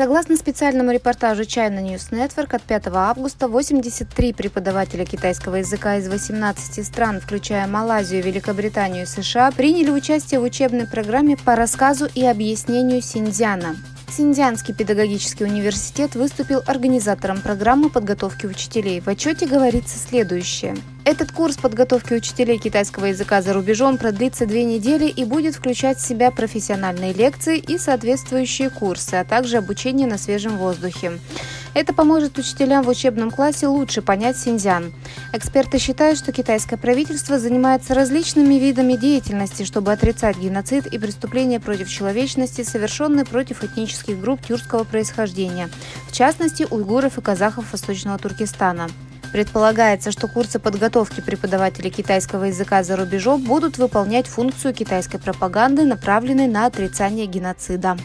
Согласно специальному репортажу China News Network, от 5 августа 83 преподавателя китайского языка из 18 стран, включая Малайзию, Великобританию и США, приняли участие в учебной программе по рассказу и объяснению синьцзяна. Синьцзянский педагогический университет выступил организатором программы подготовки учителей. В отчете говорится следующее. Этот курс подготовки учителей китайского языка за рубежом продлится 2 недели и будет включать в себя профессиональные лекции и соответствующие курсы, а также обучение на свежем воздухе. Это поможет учителям в учебном классе лучше понять синьцзян. Эксперты считают, что китайское правительство занимается различными видами деятельности, чтобы отрицать геноцид и преступления против человечности, совершенные против этнических групп тюркского происхождения, в частности, уйгуров и казахов Восточного Туркестана. Предполагается, что курсы подготовки преподавателей китайского языка за рубежом будут выполнять функцию китайской пропаганды, направленной на отрицание геноцида.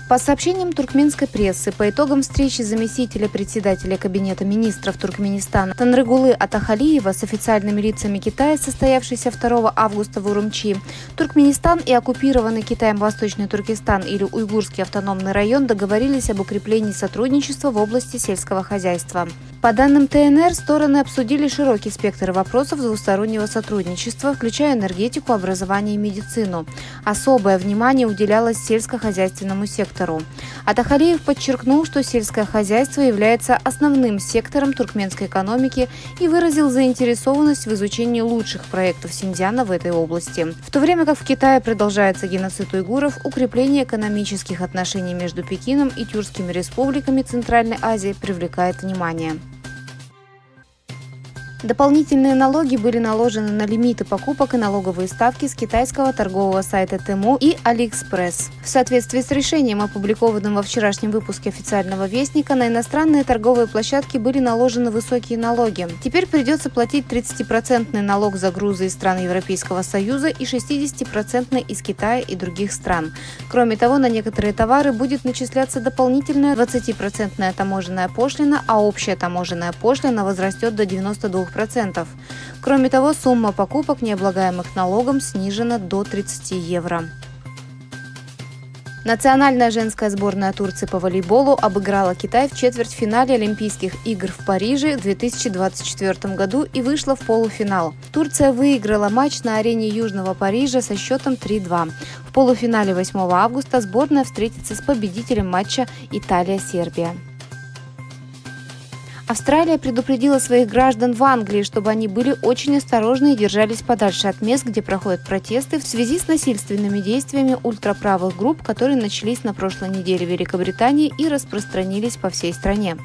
По сообщениям туркменской прессы, по итогам встречи заместителя председателя Кабинета министров Туркменистана Танрыгулы Атахалиева с официальными лицами Китая, состоявшейся 2 августа в Урумчи, Туркменистан и оккупированный Китаем Восточный Туркестан или Уйгурский автономный район договорились об укреплении сотрудничества в области сельского хозяйства. По данным ТНР, стороны обсудили широкий спектр вопросов двустороннего сотрудничества, включая энергетику, образование и медицину. Особое внимание уделялось сельскохозяйственному сектору. Атахалиев подчеркнул, что сельское хозяйство является основным сектором туркменской экономики и выразил заинтересованность в изучении лучших проектов Синьцзяна в этой области. В то время как в Китае продолжается геноцид уйгуров, укрепление экономических отношений между Пекином и тюркскими республиками Центральной Азии привлекает внимание. Дополнительные налоги были наложены на лимиты покупок и налоговые ставки с китайского торгового сайта Тему и Алиэкспресс. В соответствии с решением, опубликованным во вчерашнем выпуске официального вестника, на иностранные торговые площадки были наложены высокие налоги. Теперь придется платить 30% налог за грузы из стран Европейского Союза и 60% из Китая и других стран. Кроме того, на некоторые товары будет начисляться дополнительная 20% таможенная пошлина, а общая таможенная пошлина возрастет до 92%. Кроме того, сумма покупок, не облагаемых налогом, снижена до 30 евро. Национальная женская сборная Турции по волейболу обыграла Китай в четвертьфинале Олимпийских игр в Париже в 2024 году и вышла в полуфинал. Турция выиграла матч на арене Южного Парижа со счетом 3-2. В полуфинале 8 августа сборная встретится с победителем матча Италия-Сербия. Австралия предупредила своих граждан в Англии, чтобы они были очень осторожны и держались подальше от мест, где проходят протесты в связи с насильственными действиями ультраправых групп, которые начались на прошлой неделе в Великобритании и распространились по всей стране.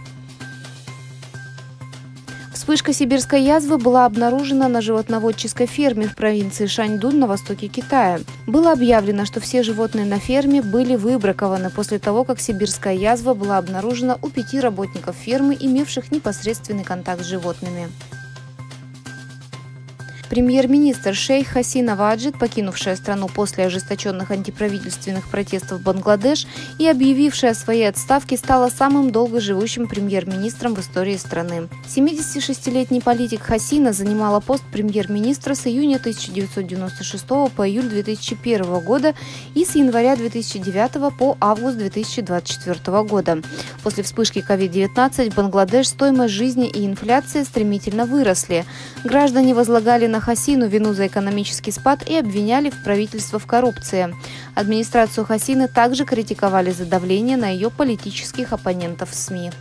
Вспышка сибирской язвы была обнаружена на животноводческой ферме в провинции Шаньдун на востоке Китая. Было объявлено, что все животные на ферме были выбракованы после того, как сибирская язва была обнаружена у 5 работников фермы, имевших непосредственный контакт с животными. Премьер-министр шейх Хасина Ваджид, покинувшая страну после ожесточенных антиправительственных протестов в Бангладеш и объявившая о своей отставке, стала самым долгоживущим премьер-министром в истории страны. 76-летний политик Хасина занимала пост премьер-министра с июня 1996 по июль 2001 года и с января 2009 по август 2024 года. После вспышки COVID-19 в Бангладеш стоимость жизни и инфляция стремительно выросли. Граждане возлагали на Хасину вину за экономический спад и обвиняли правительство в коррупции. Администрацию Хасины также критиковали за давление на ее политических оппонентов в СМИ.